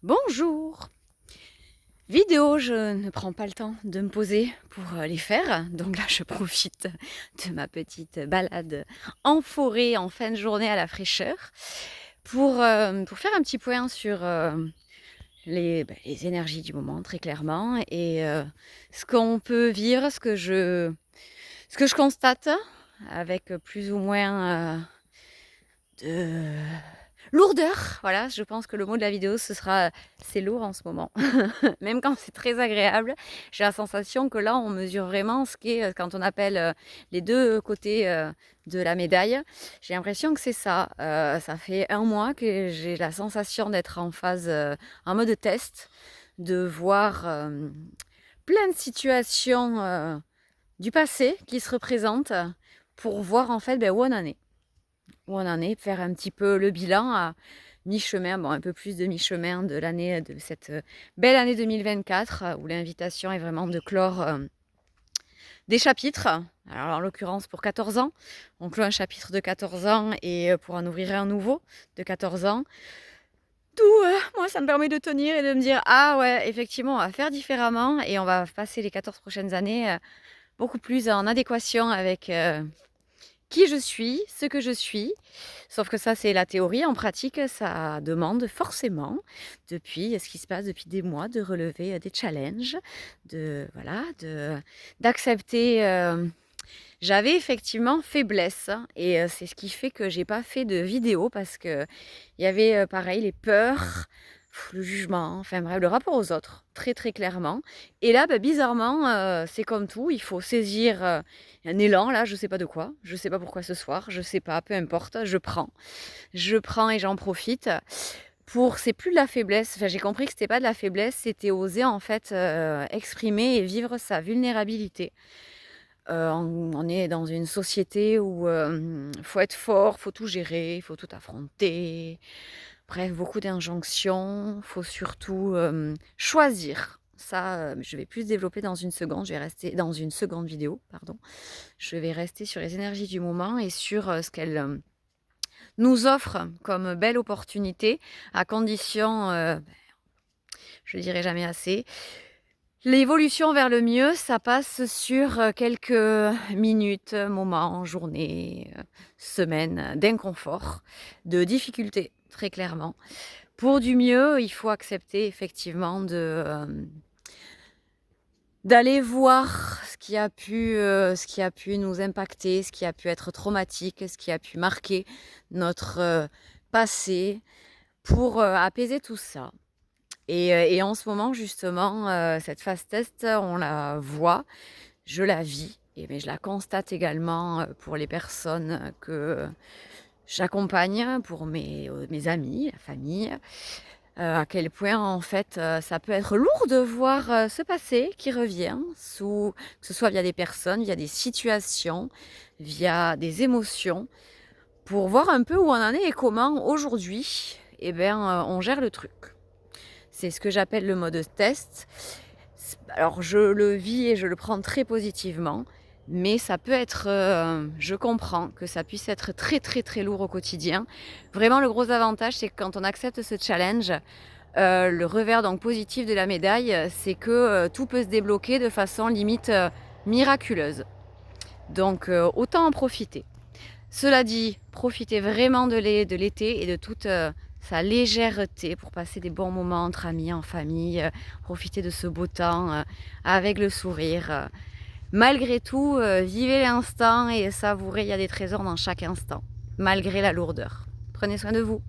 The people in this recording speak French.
Bonjour! Vidéo, je ne prends pas le temps de me poser pour les faire. Donc là, je profite de ma petite balade en forêt en fin de journée à la fraîcheur pour faire un petit point sur les énergies du moment, très clairement, et ce qu'on peut vivre, ce que je constate avec plus ou moins de lourdeur. Voilà, je pense que le mot de la vidéo, ce sera c'est lourd en ce moment. Même quand c'est très agréable, j'ai la sensation que là, on mesure vraiment ce qu'est quand on appelle les deux côtés de la médaille. J'ai l'impression que c'est ça. Ça fait un mois que j'ai la sensation d'être en phase, en mode test, de voir plein de situations du passé qui se représentent pour voir en fait où on en est. Où on en est, faire un petit peu le bilan à mi-chemin, bon un peu plus de mi-chemin de l'année, de cette belle année 2024, où l'invitation est vraiment de clore des chapitres. Alors en l'occurrence pour 14 ans, on clôt un chapitre de 14 ans et pour en ouvrir un nouveau de 14 ans. Tout, moi ça me permet de tenir et de me dire ah ouais effectivement on va faire différemment et on va passer les 14 prochaines années beaucoup plus en adéquation avec qui je suis, ce que je suis. Sauf que ça, c'est la théorie. En pratique, ça demande forcément, depuis ce qui se passe depuis des mois, de relever des challenges, d'accepter. J'avais effectivement faiblesse et c'est ce qui fait que j'ai pas fait de vidéo parce que il y avait pareil les peurs, le jugement, enfin bref, le rapport aux autres, très très clairement. Et là, bizarrement, c'est comme tout, il faut saisir un élan, là, je sais pas de quoi, je sais pas pourquoi ce soir, je sais pas, peu importe, je prends et j'en profite. C'est plus de la faiblesse, enfin j'ai compris que c'était pas de la faiblesse, c'était oser en fait exprimer et vivre sa vulnérabilité. On est dans une société où faut être fort, faut tout gérer, faut tout affronter. Bref, beaucoup d'injonctions. Faut surtout choisir. Ça, je vais plus développer dans une seconde. Je vais rester dans une seconde vidéo, pardon. Je vais rester sur les énergies du moment et sur ce qu'elles nous offrent comme belle opportunité, à condition, je ne dirai jamais assez, l'évolution vers le mieux, ça passe sur quelques minutes, moments, journées, semaines d'inconfort, de difficultés, très clairement. Pour du mieux, il faut accepter effectivement d'aller voir ce qui a pu nous impacter, ce qui a pu être traumatique, ce qui a pu marquer notre passé, pour apaiser tout ça. Et en ce moment, justement, cette phase test, on la voit, je la vis, mais je la constate également pour les personnes que j'accompagne, pour mes amis, la famille, à quel point, en fait, ça peut être lourd de voir ce passé qui revient, que ce soit via des personnes, via des situations, via des émotions, pour voir un peu où on en est et comment aujourd'hui, on gère le truc. C'est ce que j'appelle le mode test. Alors je le vis et je le prends très positivement, mais ça peut être, je comprends que ça puisse être très très très lourd au quotidien. Vraiment le gros avantage, c'est que quand on accepte ce challenge, le revers donc positif de la médaille, c'est que tout peut se débloquer de façon limite miraculeuse. Donc autant en profiter. Cela dit, profitez vraiment de l'été et de toute sa légèreté pour passer des bons moments entre amis, en famille, profiter de ce beau temps avec le sourire. Malgré tout, vivez l'instant et savourez, il y a des trésors dans chaque instant, malgré la lourdeur. Prenez soin de vous.